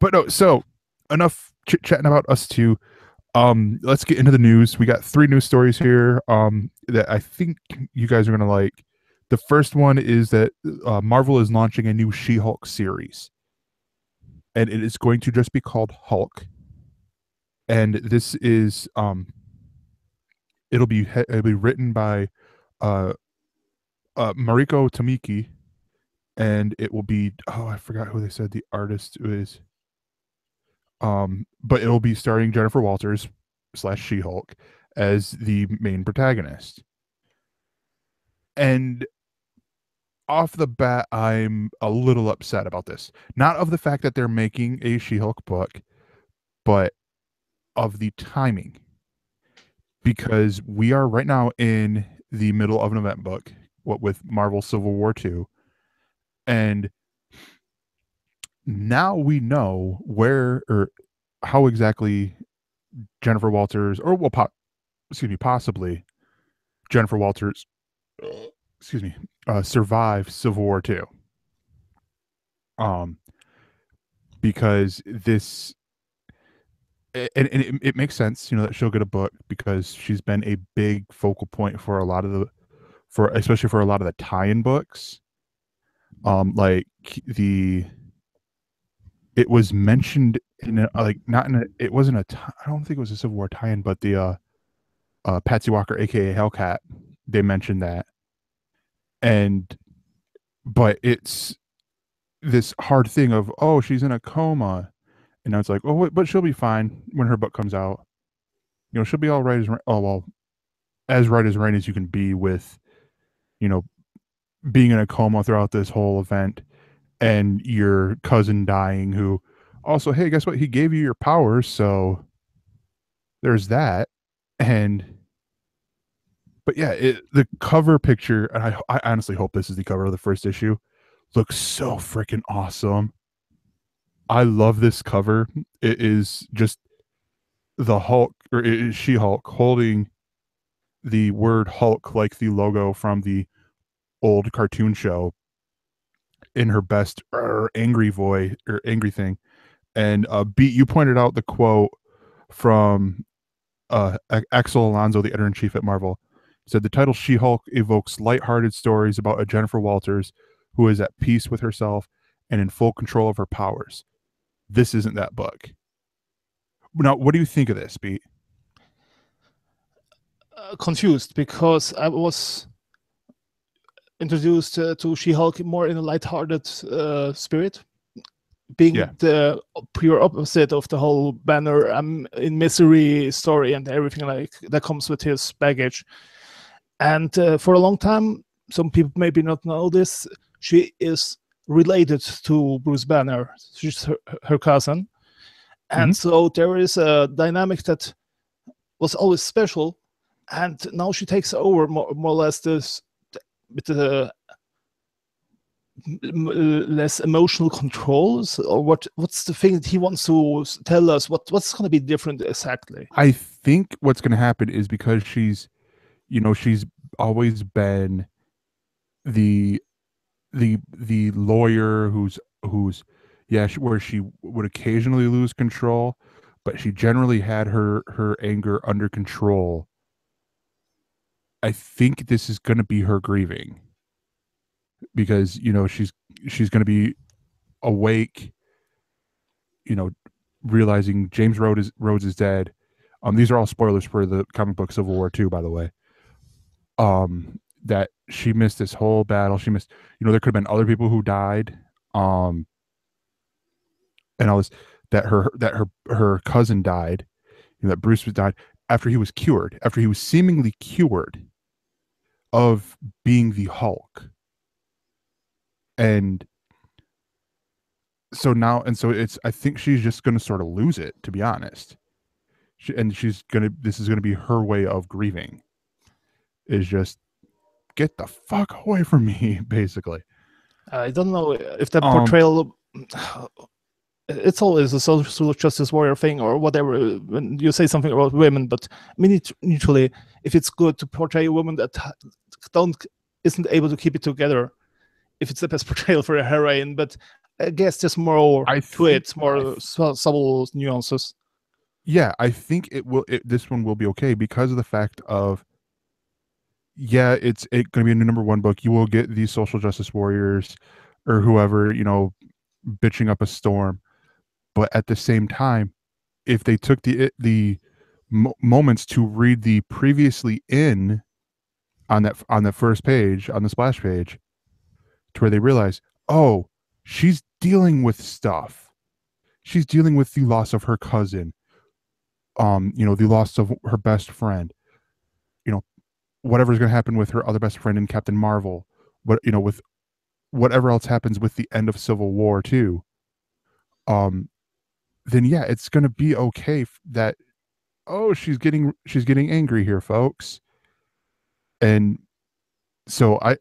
But no, so enough chit chatting about us two. Let's get into the news. We got 3 news stories here that I think you guys are gonna like. The first one is that Marvel is launching a new She-Hulk series, and it is going to just be called Hulk. And this is it'll be written by uh, Mariko Tamiki, and it will be I forgot who they said the artist is. But it'll be starring Jennifer Walters / She-Hulk as the main protagonist. And off the bat, I'm a little upset about this. Not of the fact that they're making a She-Hulk book, but of the timing. Because we are right now in the middle of an event book, what with Marvel Civil War 2. And now we know where or how exactly Jennifer Walters, or well, possibly Jennifer Walters, survived Civil War 2. Because this, and it makes sense, that she'll get a book because she's been a big focal point for a lot of especially for a lot of the tie-in books. Like it was mentioned in it wasn't I don't think it was a Civil War tie-in, but the Patsy Walker, aka Hellcat, they mentioned that. But it's this hard thing of, oh, she's in a coma, and now it's like, oh, but she'll be fine when her book comes out. She'll be all right as right as rain as you can be with, being in a coma throughout this whole event, and your cousin dying, who also, hey, guess what? He gave you your powers, so there's that. But yeah, the cover picture, and I honestly hope this is the cover of the first issue, looks so freaking awesome. I love this cover. It is just the Hulk, or She-Hulk, holding the word Hulk, like the logo from the old cartoon show, in her best angry voice or angry thing. And Beat, you pointed out the quote from Axel Alonso, the editor-in-chief at Marvel, said the title She-Hulk evokes lighthearted stories about a Jennifer Walters who is at peace with herself and in full control of her powers. This isn't that book. Now, what do you think of this, Beat? Confused, because I was introduced to She-Hulk more in a lighthearted spirit, being the pure opposite of the whole Banner in misery story and everything like that comes with his baggage. And for a long time, some people maybe not know this, she is related to Bruce Banner. She's her cousin. And so there is a dynamic that was always special, and now she takes over more or less this with the less emotional controls. Or what's the thing that he wants to tell us? What's going to be different exactly? I think what's going to happen is, because she's always been the lawyer who's where she would occasionally lose control, but she generally had her anger under control. I think this is going to be her grieving, because she's going to be awake, realizing James Rhodes is dead. These are all spoilers for the comic book Civil War 2, by the way. That she missed this whole battle. She missed, there could have been other people who died, and all this. That her cousin died, that Bruce died after he was cured, after he was seemingly cured of being the Hulk. And so I think she's just going to sort of lose it, to be honest. This is going to be her way of grieving, is just get the fuck away from me, basically. I don't know if that portrayal, it's always a social justice warrior thing or whatever when you say something about women, but I mean, usually if it's good to portray a woman that isn't able to keep it together, if it's the best portrayal for a heroine, but I guess there's more to it, more subtle nuances. Yeah, I think it will. This one will be okay because of the fact of, yeah, it's going to be a number one book. You will get these social justice warriors or whoever, bitching up a storm, but at the same time, if they took the moments to read the previously in on the first page, on the splash page, to where they realize, oh, she's dealing with stuff. She's dealing with the loss of her cousin, the loss of her best friend, whatever's going to happen with her other best friend in Captain Marvel, with whatever else happens with the end of Civil War too. Then yeah, it's going to be okay that, oh, she's getting angry here, folks. And so I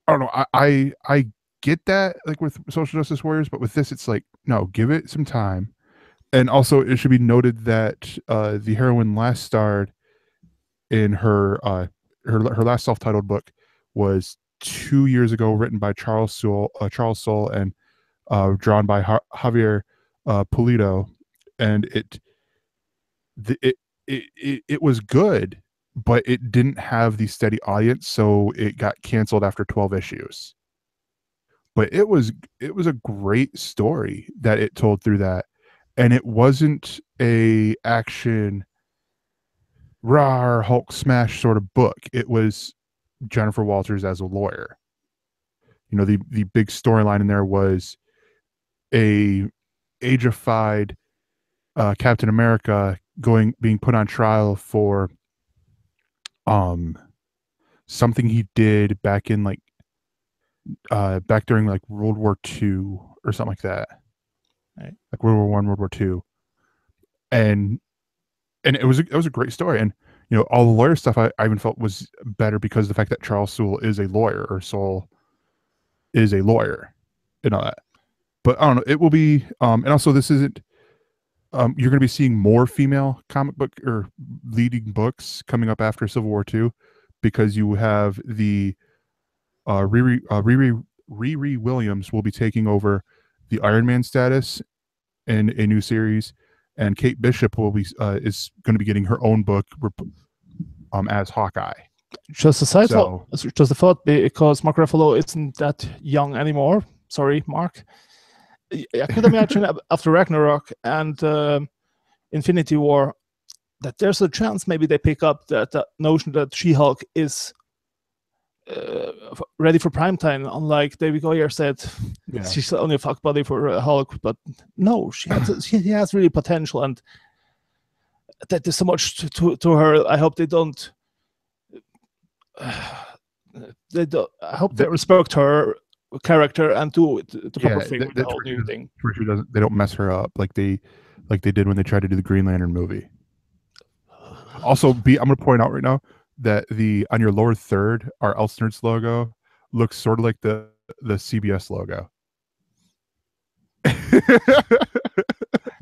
don't know. I get that, like with social justice warriors, but with this, it's like, no, give it some time. And also, it should be noted that the heroine last starred in her last self-titled book was 2 years ago, written by Charles Soule and drawn by Javier Pulido, and it was good, but it didn't have the steady audience, so it got canceled after 12 issues. But it was a great story that it told through that, and it wasn't a action raw Hulk smash sort of book. It was Jennifer Walters as a lawyer. The big storyline in there was a ageified Captain America being put on trial for something he did back in back during like World War II or something like that. Right. Like World War One, World War II. And it was a great story. And all the lawyer stuff I even felt was better because of the fact that Charles Soule is a lawyer, or Soule is a lawyer, and all that. But I don't know, it will be and also this isn't you're going to be seeing more female comic book or leading books coming up after Civil War II, because you have the Riri Williams will be taking over the Iron Man status in a new series, and Kate Bishop will be is going to be getting her own book as Hawkeye. Just a side thought, just a thought, because Mark Ruffalo isn't that young anymore. Sorry, Mark. I could imagine after Ragnarok and Infinity War that there's a chance maybe they pick up that notion that She-Hulk is ready for primetime. Unlike David Goyer said, she's only a fuck buddy for Hulk, but no, she has really potential, and that there's so much to her. I hope they don't. I hope they respect her character and do the proper thing with the whole new thing. They don't mess her up like they did when they tried to do the Green Lantern movie. Also, I'm going to point out right now that on your lower third, our ElseNerds logo looks sort of like the CBS logo.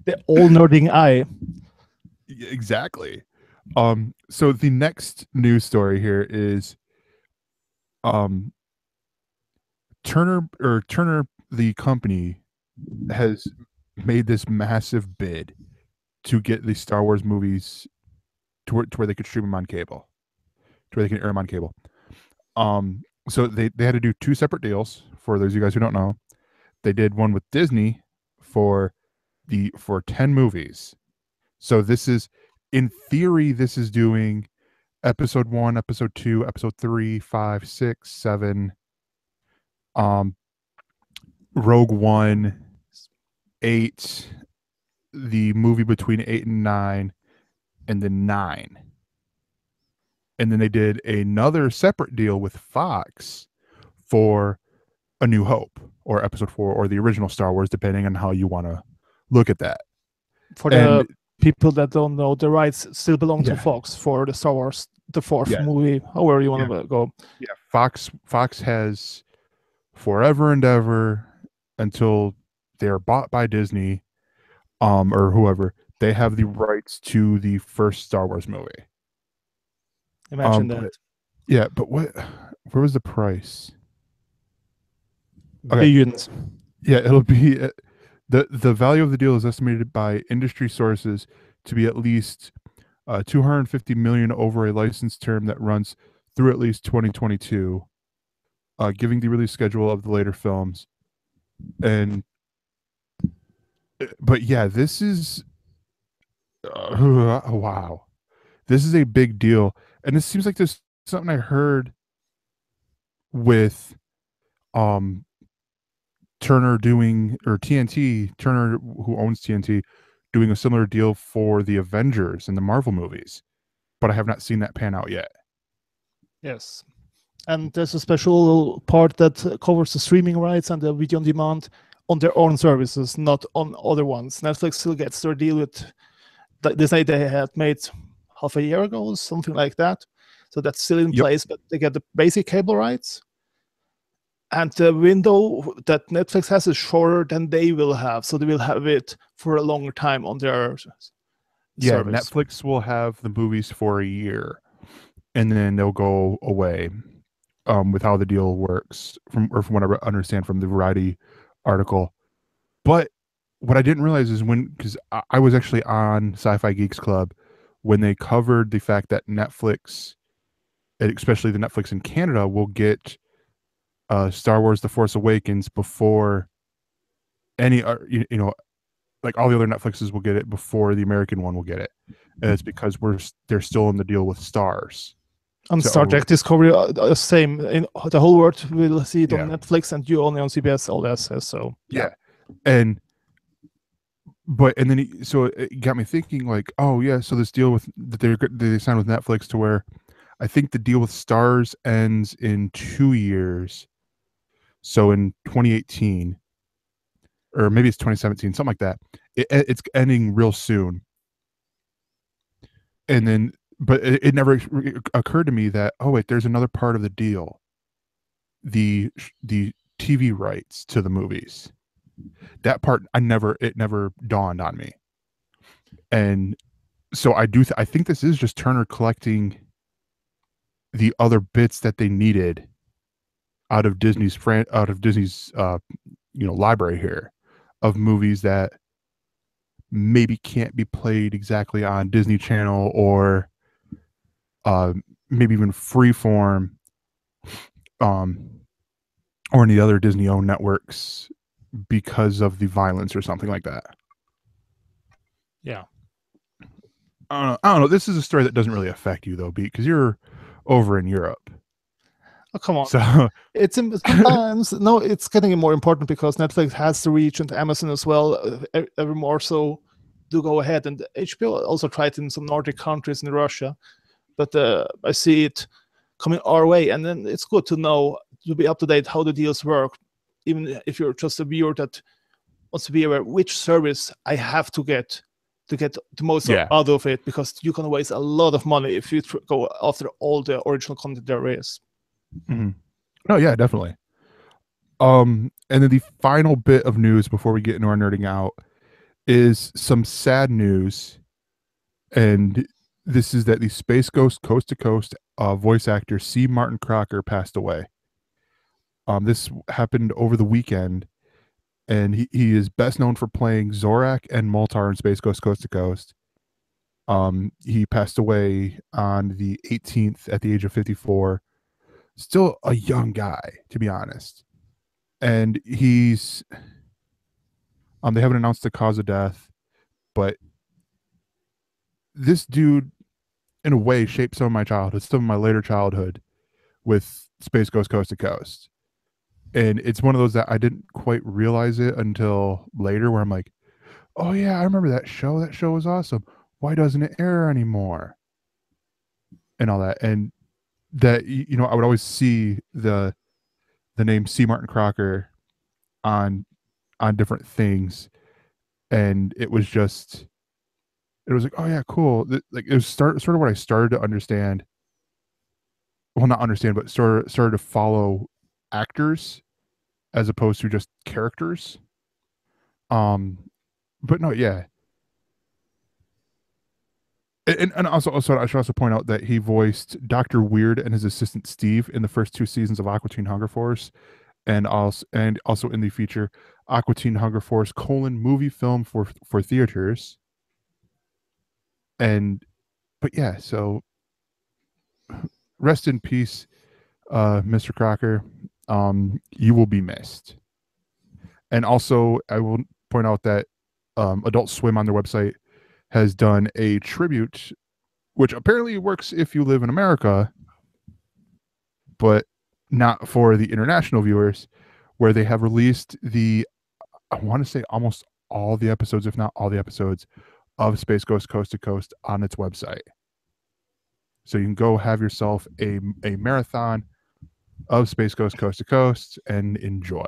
The all nerding eye. Exactly. So the next news story here is Turner, the company, has made this massive bid to get the Star Wars movies to where they could stream them on cable, to where they can air them on cable. So they had to do two separate deals. For those of you guys who don't know, they did one with Disney for 10 movies. So this is, in theory, this is doing episode 1, episode 2, episode 3, 5, 6, 7, Rogue One, 8, the movie between 8 and 9, and then 9. And then they did another separate deal with Fox for A New Hope, or episode 4, or the original Star Wars, depending on how you want to look at that. For the people that don't know, the rights still belong to Fox for the Star Wars, the 4th movie, however you want to go. Yeah, Fox has forever and ever, until they're bought by Disney or whoever, they have the rights to the first Star Wars movie. Imagine that. But where was the price? Okay. Billions. Yeah, it'll be the value of the deal is estimated by industry sources to be at least 250 million over a license term that runs through at least 2022, giving the release schedule of the later films. And but yeah, this is wow, this is a big deal, and it seems like there's something I heard with um Turner doing, or TNT, Turner, who owns TNT, doing a similar deal for the Avengers and the Marvel movies, but I have not seen that pan out yet. Yes. And there's a special part that covers the streaming rights and the video on demand on their own services, not on other ones. Netflix still gets their deal with Disney they had made half a year ago, something like that. So that's still in place, but they get the basic cable rights. And the window that Netflix has is shorter than they will have. So they will have it for a longer time on their service. Netflix will have the movies for a year, and then they'll go away. With how the deal works, from what I understand from the Variety article. But what I didn't realize is because I was actually on Sci-Fi Geeks Club when they covered the fact that Netflix, especially the Netflix in Canada, will get Star Wars: The Force Awakens before any, like all the other Netflixes will get it before the American one will get it. And it's because they're still in the deal with Stars. And Star Trek Discovery, same. In the whole world will see it on Netflix, and you only on CBS All Access. So and then so it got me thinking, like, oh yeah, so this deal that they signed with Netflix, to where I think the deal with Stars ends in 2 years, so in 2018, or maybe it's 2017, something like that. It's ending real soon, and then. But it never occurred to me that, oh wait, there's another part of the deal. The TV rights to the movies. That part it never dawned on me. And so I think this is just Turner collecting the other bits that they needed out of Disney's library here of movies that maybe can't be played exactly on Disney Channel, or maybe even Freeform, or any other Disney-owned networks, because of the violence or something like that. Yeah. I don't know. This is a story that doesn't really affect you though, because you're over in Europe. Oh, come on. So it's sometimes no, it's getting more important because Netflix has the reach, and Amazon as well, ever more so. Do go ahead, and HBO also tried in some Nordic countries in Russia. But I see it coming our way, and then it's good to know, to be up to date how the deals work, even if you're just a viewer that wants to be aware which service I have to get the most out of it, because you can waste a lot of money if you go after all the original content there is. Mm-hmm. Oh yeah, definitely. And then the final bit of news before we get into our nerding out is some sad news, and this is that the Space Ghost Coast to Coast voice actor C. Martin Croker passed away. This happened over the weekend, and he is best known for playing Zorak and Moltar in Space Ghost Coast to Coast. He passed away on the 18th at the age of 54. Still a young guy, to be honest. And he's they haven't announced the cause of death, but this dude, in a way, shaped some of my childhood, some of my later childhood, with Space Ghost Coast to Coast. And it's one of those that I didn't quite realize it until later, where I'm like, oh yeah, I remember that show. That show was awesome. Why doesn't it air anymore? And all that. And that, I would always see the name C. Martin Croker on different things. And it was like, oh yeah, cool. Like, it was sort of what I started to understand. Well, not understand, but started to follow actors as opposed to just characters. But no, yeah. And also I should also point out that he voiced Dr. Weird and his assistant Steve in the first 2 seasons of Aqua Teen Hunger Force, and also in the feature, Aqua Teen Hunger Force: movie film for theaters. And but yeah, so rest in peace, Mr. Crocker. You will be missed. And also, I will point out that Adult Swim on their website has done a tribute, which apparently works if you live in America, but not for the international viewers, where they have released I want to say almost all the episodes, if not all the episodes, of Space Ghost Coast to Coast on its website. So you can go have yourself a marathon of Space Ghost Coast to Coast and enjoy.